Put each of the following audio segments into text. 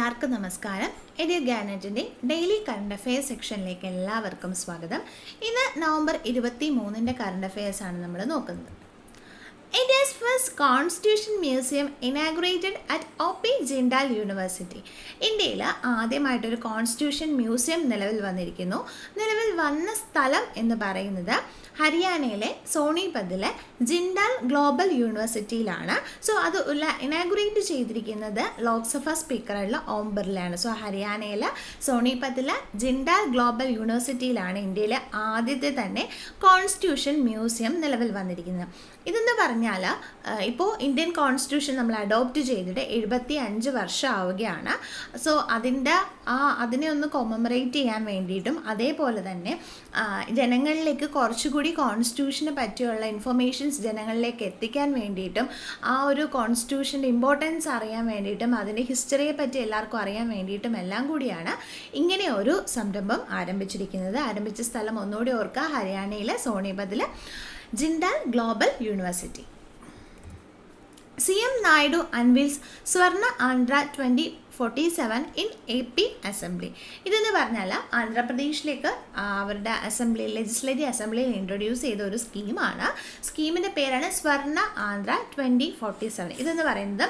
എല്ലാവർക്കും നമസ്കാരം. എഡിയോ ഗാനറ്റിൻ്റെ daily current affairs സെക്ഷനിലേക്ക് എല്ലാവർക്കും സ്വാഗതം. ഇന്ന് നവംബർ 23 കറണ്ട് അഫെയർസ് ആണ് നമ്മൾ നോക്കുന്നത്. India's first Constitution Museum inaugurated at OP Jindal University. ഇന്ത്യയിൽ ആദ്യമായിട്ടൊരു കോൺസ്റ്റിറ്റ്യൂഷൻ മ്യൂസിയം നിലവിൽ വന്നിരിക്കുന്നു. നിലവിൽ വന്ന സ്ഥലം എന്ന് പറയുന്നത് ഹരിയാനയിലെ സോണിപതിലെ ജിൻഡാൽ ഗ്ലോബൽ യൂണിവേഴ്സിറ്റിയിലാണ്. സോ അത് ഇനാഗുറേറ്റ് ചെയ്തിരിക്കുന്നത് ലോക്സഭ സ്പീക്കറുള്ള ഓം ബിർളയാണ്. സോ ഹരിയാനയിലെ സോണിപതിലെ ജിൻഡാൽ ഗ്ലോബൽ യൂണിവേഴ്സിറ്റിയിലാണ് ഇന്ത്യയിലെ ആദ്യത്തെ തന്നെ കോൺസ്റ്റിറ്റ്യൂഷൻ മ്യൂസിയം നിലവിൽ വന്നിരിക്കുന്നത്. ഇതെന്ന് പറഞ്ഞാൽ ഇപ്പോൾ ഇന്ത്യൻ കോൺസ്റ്റിറ്റ്യൂഷൻ നമ്മൾ അഡോപ്റ്റ് ചെയ്തിട്ട് 75 വർഷം ആവുകയാണ്. സോ അതിനെ ഒന്ന് കൊമമറേറ്റ് ചെയ്യാൻ വേണ്ടിയിട്ടും അതേപോലെ തന്നെ ജനങ്ങളിലേക്ക് കുറച്ചുകൂടി കോൺസ്റ്റിറ്റ്യൂഷനെ പറ്റിയുള്ള ഇൻഫർമേഷൻസ് ജനങ്ങളിലേക്ക് എത്തിക്കാൻ വേണ്ടിയിട്ടും ആ ഒരു കോൺസ്റ്റിറ്റ്യൂഷൻ്റെ ഇമ്പോർട്ടൻസ് അറിയാൻ വേണ്ടിയിട്ടും അതിൻ്റെ ഹിസ്റ്ററിയെ പറ്റി എല്ലാവർക്കും അറിയാൻ വേണ്ടിയിട്ടും എല്ലാം കൂടിയാണ് ഇങ്ങനെ ഒരു സംരംഭം ആരംഭിച്ചിരിക്കുന്നത്. ആരംഭിച്ച സ്ഥലം ഒന്നുകൂടി ഓർക്കുക, ഹരിയാനയിലെ സോണിപതിലെ Jindal global university. CM Naidu unveils Swarna Andhra 2047 in AP assembly. ഇതെന്ന് പറഞ്ഞാൽ ആന്ധ്രാപ്രദേശിലേക്ക് അവരുടെ ലെജിസ്ലേറ്റീവ് അസംബ്ലിയിൽ ഇൻട്രൊഡ്യൂസ് ചെയ്ത ഒരു സ്കീമാണ്. സ്കീമിൻ്റെ പേരാണ് സ്വർണ്ണ ആന്ധ്ര 2047. ഇതെന്ന് പറയുന്നത്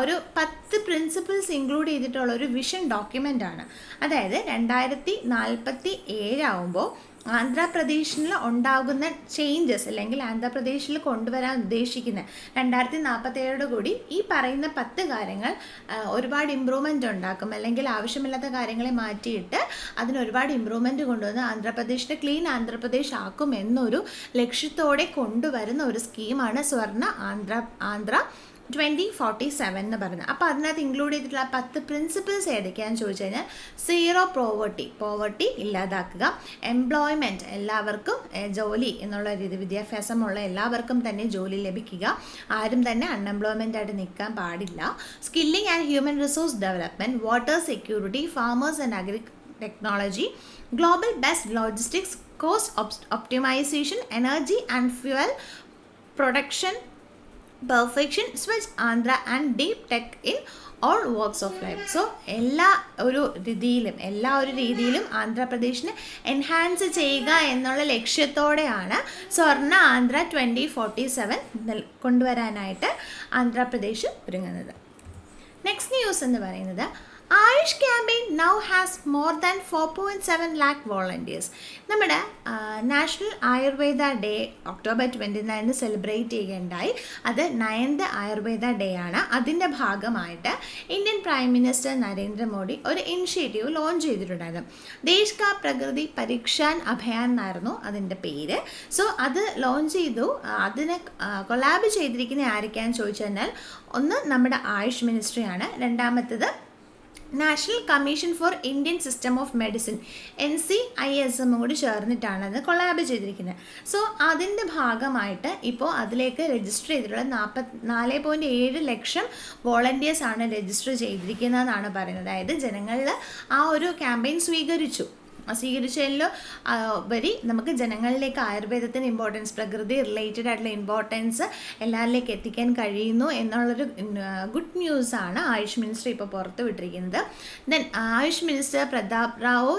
ഒരു 10 പ്രിൻസിപ്പിൾസ് ഇൻക്ലൂഡ് ചെയ്തിട്ടുള്ള ഒരു വിഷൻ ഡോക്യുമെൻ്റ് ആണ്. അതായത് 2047 ആവുമ്പോൾ ആന്ധ്രാപ്രദേശിൽ ഉണ്ടാകുന്ന ചേഞ്ചസ് അല്ലെങ്കിൽ ആന്ധ്രാപ്രദേശിൽ കൊണ്ടുവരാൻ ഉദ്ദേശിക്കുന്ന 2047 കൂടി ഈ പറയുന്ന 10 കാര്യങ്ങൾ ഒരുപാട് ഇമ്പ്രൂവ്മെൻ്റ് ഉണ്ടാക്കും. അല്ലെങ്കിൽ ആവശ്യമില്ലാത്ത കാര്യങ്ങളെ മാറ്റിയിട്ട് അതിനൊരുപാട് ഇമ്പ്രൂവ്മെൻറ്റ് കൊണ്ടുവന്ന് ആന്ധ്രാപ്രദേശിനെ ക്ലീൻ ആന്ധ്രാപ്രദേശ് ആക്കും എന്നൊരു ലക്ഷ്യത്തോടെ കൊണ്ടുവരുന്ന ഒരു സ്കീമാണ് സ്വർണ്ണ ആന്ധ്ര 2047 എന്ന് പറയുന്നത്. അപ്പോൾ അതിനകത്ത് ഇൻക്ലൂഡ് ചെയ്തിട്ടുള്ള 10 പ്രിൻസിപ്പിൾസ് ഏതൊക്കെയാണെന്ന് ചോദിച്ചു കഴിഞ്ഞാൽ സീറോ പോവർട്ടി ഇല്ലാതാക്കുക, എംപ്ലോയ്മെൻറ്റ് എല്ലാവർക്കും ജോലി എന്നുള്ള രീതി, വിദ്യാഭ്യാസമുള്ള എല്ലാവർക്കും തന്നെ ജോലി ലഭിക്കുക, ആരും തന്നെ അൺഎംപ്ലോയ്മെൻ്റ് ആയിട്ട് നിൽക്കാൻ പാടില്ല, skilling and human resource development, water security, farmers and agri technology, global best logistics, cost optimisation, energy and fuel production, perfection, switch Andhra and deep tech in all works of life. So എല്ലാ ഒരു രീതിയിലും ആന്ധ്രാപ്രദേശിനെ enhance ചെയ്യുക എന്നുള്ള ലക്ഷ്യത്തോടെയാണ് സ്വർണ്ണ ആന്ധ്ര 2047 കൊണ്ടുവരാനായിട്ട് ആന്ധ്രാപ്രദേശ് ഒരുങ്ങുന്നത്. Next news എന്ന് പറയുന്നത് Ayush campaign now has more than 4.7 lakh volunteers. നമ്മുടെ national Ayurveda day October 29 celebrate ചെയ്യുകയുണ്ടായി. അത് 9th ആയുർവേദ ഡേ ആണ്. അതിൻ്റെ ഭാഗമായിട്ട് ഇന്ത്യൻ പ്രൈം മിനിസ്റ്റർ നരേന്ദ്രമോദി ഒരു ഇനിഷ്യേറ്റീവ് ലോഞ്ച് ചെയ്തിട്ടുണ്ടായിരുന്നു. ദേശ് കാ പ്രകൃതി പരീക്ഷാൻ അഭിയാൻ എന്നായിരുന്നു അതിൻ്റെ പേര്. സോ അത് ലോഞ്ച് ചെയ്തു. അതിനെ കൊളാബ് ചെയ്തിരിക്കുന്ന ആരൊക്കെയാണെന്ന് ചോദിച്ചു കഴിഞ്ഞാൽ ഒന്ന് നമ്മുടെ ആയുഷ് മിനിസ്ട്രിയാണ്, രണ്ടാമത്തേത് national commission for Indian system of medicine NCISM കൂടി ചേർന്നിട്ടാണ് അത് കൊളാബ് ചെയ്തിരിക്കുന്നത്. സോ അതിൻ്റെ ഭാഗമായിട്ട് ഇപ്പോൾ അതിലേക്ക് രജിസ്റ്റർ ചെയ്തിട്ടുള്ള 44.7 ലക്ഷം വോളണ്ടിയേഴ്സാണ് രജിസ്റ്റർ ചെയ്തിരിക്കുന്നതെന്നാണ് പറയുന്നത്. അതായത് ജനങ്ങളിൽ ആ ഒരു ക്യാമ്പയിൻ സ്വീകരിച്ചതിൽ ഉപരി നമുക്ക് ജനങ്ങളിലേക്ക് ആയുർവേദത്തിന് ഇമ്പോർട്ടൻസ്, പ്രകൃതി റിലേറ്റഡ് ആയിട്ടുള്ള ഇമ്പോർട്ടൻസ് എല്ലാവരിലേക്ക് എത്തിക്കാൻ കഴിയുന്നു എന്നുള്ളൊരു ഗുഡ് ന്യൂസാണ് ആയുഷ് മിനിസ്റ്റർ ഇപ്പോൾ പുറത്തു വിട്ടിരിക്കുന്നത്. ദെൻ ആയുഷ് മിനിസ്റ്റർ പ്രതാപ് റാവു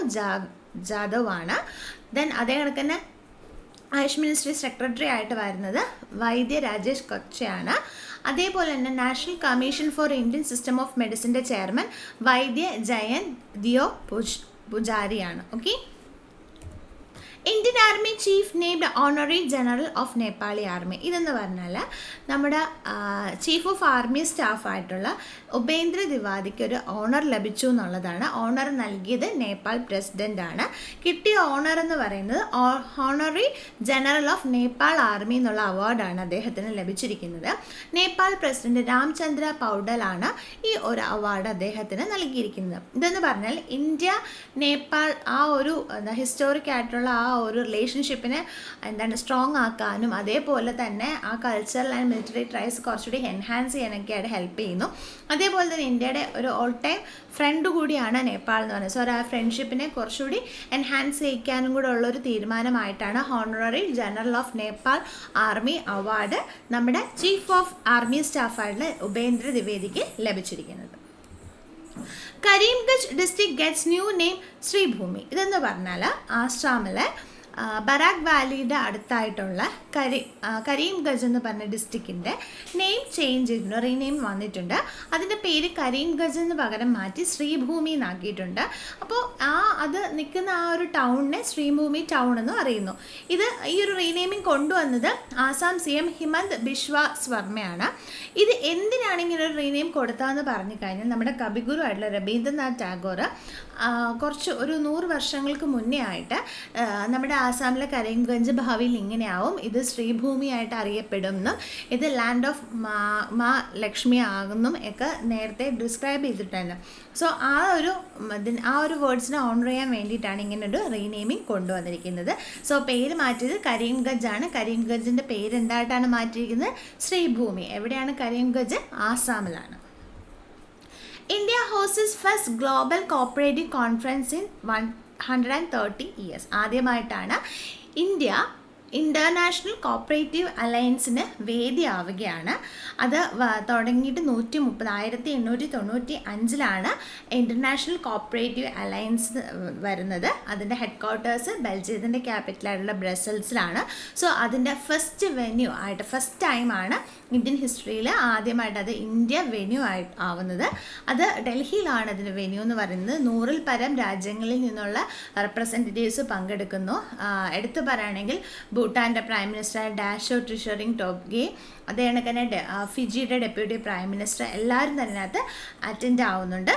ജാദവ് ആണ്. ദെൻ അതേ കണക്ക് തന്നെ ആയുഷ് മിനിസ്ട്രി സെക്രട്ടറി ആയിട്ട് വരുന്നത് വൈദ്യ രാജേഷ് കൊച്ചയാണ്. അതേപോലെ തന്നെ national commission for Indian system of മെഡിസിൻ്റെ ചെയർമാൻ വൈദ്യ ജയന്ത് ദിയോ പുജാരിയാണ്. Okay. Indian army chief named honorary general of Nepali army. ഇതെന്ന് പറഞ്ഞാൽ നമ്മുടെ ചീഫ് ഓഫ് ആർമി സ്റ്റാഫായിട്ടുള്ള ഉപേന്ദ്ര ദ്വിവേദിക്ക് ഒരു ഓണർ ലഭിച്ചു എന്നുള്ളതാണ്. ഓണർ നൽകിയത് നേപ്പാൾ പ്രസിഡൻ്റാണ്. കിട്ടിയ ഓണർ എന്ന് പറയുന്നത് ornery general of Nepal army എന്നുള്ള അവാർഡാണ് അദ്ദേഹത്തിന് ലഭിച്ചിരിക്കുന്നത്. നേപ്പാൾ പ്രസിഡന്റ് രാംചന്ദ്ര പൗഡലാണ് ഈ ഒരു അവാർഡ് അദ്ദേഹത്തിന് നൽകിയിരിക്കുന്നത്. ഇതെന്ന് പറഞ്ഞാൽ ഇന്ത്യ നേപ്പാൾ ആ ഒരു ഹിസ്റ്റോറിക് ആയിട്ടുള്ള ആ ഒരു റിലേഷൻഷിപ്പിനെ സ്ട്രോങ് ആക്കാനും അതേപോലെ തന്നെ ആ കൾച്ചറൽ ആൻഡ് മിലിറ്ററി ട്രൈസ് കുറച്ചുകൂടി എൻഹാൻസ് ചെയ്യാനൊക്കെ ആയിട്ട് ഹെൽപ്പ് ചെയ്യുന്നു. അതേപോലെ തന്നെ ഇന്ത്യയുടെ ഒരു ഓൾ ടൈം ഫ്രണ്ട് കൂടിയാണ് നേപ്പാൾ എന്ന് പറയുന്നത്. സോ ആ ഫ്രണ്ട്ഷിപ്പിനെ കുറച്ചുകൂടി എൻഹാൻസ് ചെയ്യിക്കാനും കൂടെ ഉള്ളൊരു തീരുമാനമായിട്ടാണ് honorary general of Nepal army award നമ്മുടെ ചീഫ് ഓഫ് ആർമി സ്റ്റാഫായിട്ടുള്ള ഉപേന്ദ്ര ദ്വിവേദിക്ക് ലഭിച്ചിരിക്കുന്നത്. Karimganj district gets new name Sribhumi. ഇതെന്ന് പറഞ്ഞാൽ ആസാമിലെ ബരാക് വാലിയുടെ അടുത്തായിട്ടുള്ള കരീംഗഞ്ച് എന്ന് പറഞ്ഞ ഡിസ്ട്രിക്റ്റിൻ്റെ നെയിം ചേഞ്ച് ചെയ്തിട്ടുണ്ട്, റീനെയിം വന്നിട്ടുണ്ട്. അതിൻ്റെ പേര് കരീംഗഞ്ച് എന്ന് പകരം മാറ്റി ശ്രീഭൂമി എന്നാക്കിയിട്ടുണ്ട്. അപ്പോൾ അത് നിൽക്കുന്ന ആ ഒരു ടൗണിനെ ശ്രീഭൂമി ടൗൺ എന്നും അറിയുന്നു. ഈ ഒരു റീനെയിമിങ് കൊണ്ടുവന്നത് ആസാം CM ഹിമന്ത് ബിശ്വ ശർമ്മയാണ്. ഇത് എന്തിനാണ് ഇങ്ങനെ ഒരു റീനെയിം കൊടുത്തതെന്ന് പറഞ്ഞു കഴിഞ്ഞാൽ നമ്മുടെ കവിഗുരു ആയിട്ടുള്ള രവീന്ദ്രനാഥ് ടാഗോർ ഒരു 100 വർഷങ്ങൾക്ക് മുന്നേ ആയിട്ട് നമ്മുടെ ആസാമിലെ കരീംഗഞ്ച് ഭാവിയിൽ ഇങ്ങനെയാവും, ഇത് ശ്രീഭൂമിയായിട്ട് അറിയപ്പെടുമെന്നും ഇത് ലാൻഡ് ഓഫ് മാ ലക്ഷ്മി ആകുന്നും ഒക്കെ നേരത്തെ ഡിസ്ക്രൈബ് ചെയ്തിട്ടുണ്ട്. സോ ആ ഒരു വേർഡ്സിനെ ഓണർ ചെയ്യാൻ വേണ്ടിയിട്ടാണ് ഇങ്ങനൊരു റീനെയിമിങ് കൊണ്ടുവന്നിരിക്കുന്നത്. സോ പേര് മാറ്റിയത് കരീംഗഞ്ച് ആണ്. കരീംഗഞ്ചിൻ്റെ പേര് എന്തായിട്ടാണ് മാറ്റിയിരിക്കുന്നത്? ശ്രീഭൂമി. എവിടെയാണ് Karimganj? ആസാമിലാണ്. India hosts its first global cooperative conference in 130 years. ആദ്യമായിട്ടാണ് ഇന്ത്യ ഇൻ്റർനാഷണൽ കോപ്പറേറ്റീവ് അലയൻസിന് വേദിയാവുകയാണ്. അത് തുടങ്ങിയിട്ട് 1895 ഇൻ്റർനാഷണൽ കോപ്പറേറ്റീവ് അലയൻസ് വരുന്നത്. അതിൻ്റെ ഹെഡ് ക്വാർട്ടേഴ്സ് ബെൽജിയത്തിൻ്റെ ക്യാപിറ്റലായിട്ടുള്ള ബ്രസൽസിലാണ്. സോ അതിൻ്റെ ഫസ്റ്റ് ടൈമാണ് ഇന്ത്യൻ ഹിസ്റ്ററിയിൽ ആദ്യമായിട്ട് അത് ഇന്ത്യ വെന്യൂ ആവുന്നത്. അത് ഡൽഹിയിലാണ് അതിൻ്റെ വെന്യൂ എന്ന് പറയുന്നത്. 100-ൽ പരം രാജ്യങ്ങളിൽ നിന്നുള്ള റെപ്രസെൻറ്റേറ്റീവ്സ് പങ്കെടുക്കുന്നു. എടുത്തു പറയുകയാണെങ്കിൽ ഭൂട്ടാൻ്റെ പ്രൈം മിനിസ്റ്റർ ഡാഷോ ട്രിഷറിങ് ടോബ്ഗെ, അതേ കണക്ക് തന്നെ ഫിജിയുടെ ഡെപ്യൂട്ടി പ്രൈം മിനിസ്റ്റർ, എല്ലാവരും തന്നെ അതിനകത്ത് അറ്റൻഡ് ആവുന്നുണ്ട്.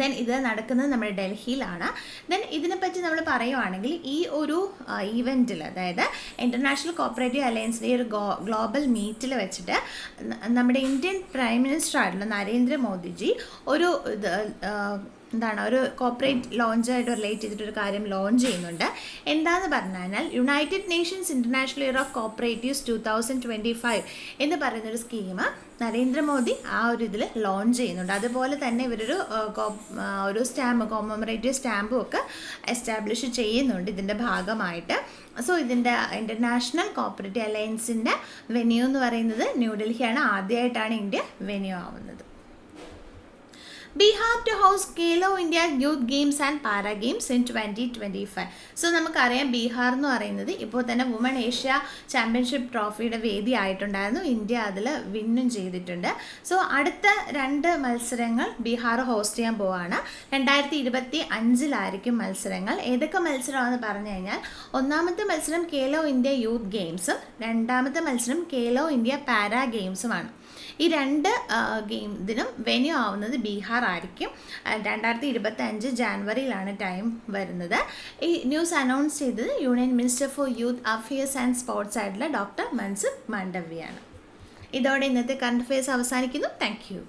ദെൻ ഇത് നടക്കുന്നത് നമ്മുടെ ഡൽഹിയിലാണ്. ദെൻ ഇതിനെപ്പറ്റി നമ്മൾ പറയുവാണെങ്കിൽ ഈ ഒരു ഈവൻറ്റിൽ, അതായത് ഇൻ്റർനാഷണൽ കോപ്പറേറ്റീവ് അലയൻസിൻ്റെ ഒരു ഗ്ലോബൽ മീറ്റിൽ വെച്ചിട്ട് നമ്മുടെ ഇന്ത്യൻ പ്രൈം മിനിസ്റ്റർ ആയിട്ടുള്ള നരേന്ദ്രമോദിജി ഒരു ഒരു കോപ്പറേറ്റ് ലോഞ്ചായിട്ട് റിലേറ്റ് ചെയ്തിട്ടൊരു കാര്യം ലോഞ്ച് ചെയ്യുന്നുണ്ട്. എന്താണെന്ന് പറഞ്ഞു കഴിഞ്ഞാൽ United Nations international year of cooperatives 2025 എന്ന് പറയുന്നൊരു സ്കീം നരേന്ദ്രമോദി ആ ഒരു ഇതിൽ ലോഞ്ച് ചെയ്യുന്നുണ്ട്. അതുപോലെ തന്നെ ഇവരൊരു കോമമറേറ്റീവ് സ്റ്റാമ്പും ഒക്കെ എസ്റ്റാബ്ലിഷ് ചെയ്യുന്നുണ്ട് ഇതിൻ്റെ ഭാഗമായിട്ട്. സോ ഇതിൻ്റെ ഇൻ്റർനാഷണൽ കോപ്പറേറ്റീവ് അലയൻസിൻ്റെ വെന്യൂ എന്ന് പറയുന്നത് ന്യൂഡൽഹിയാണ്. ആദ്യമായിട്ടാണ് ഇന്ത്യ വെന്യൂ ആവുന്നത്. Bihar to host Khelo India youth games and para games in 2025. So നമുക്കറിയാം ബീഹാർ എന്ന് പറയുന്നത് ഇപ്പോൾ തന്നെ വുമൺ ഏഷ്യ ചാമ്പ്യൻഷിപ്പ് ട്രോഫിയുടെ വേദി ആയിട്ടുണ്ടായിരുന്നു. ഇന്ത്യ അതിൽ വിന്നും ചെയ്തിട്ടുണ്ട്. സോ അടുത്ത 2 മത്സരങ്ങൾ ബീഹാർ ഹോസ്റ്റ് ചെയ്യാൻ പോവുകയാണ്. 2025 മത്സരങ്ങൾ. ഏതൊക്കെ മത്സരമാണെന്ന് പറഞ്ഞു കഴിഞ്ഞാൽ ഒന്നാമത്തെ മത്സരം ഖേലോ ഇന്ത്യ യൂത്ത് ഗെയിംസും രണ്ടാമത്തെ മത്സരം ഖേലോ ഇന്ത്യ പാരാ ഗെയിംസുമാണ്. ഈ 2 ഇതിനും വെന്യൂ ആവുന്നത് ബീഹാർ ആയിരിക്കും. 2025 ജാനുവരിയിലാണ് ടൈം വരുന്നത്. ഈ ന്യൂസ് അനൗൺസ് ചെയ്തത് union minister for youth affairs and sports ആയിട്ടുള്ള ഡോക്ടർ മൻസുഖ് മാണ്ഡവ്യയാണ്. ഇതോടെ ഇന്നത്തെ കറണ്ട് അഫയേഴ്സ് അവസാനിക്കുന്നു. Thank you.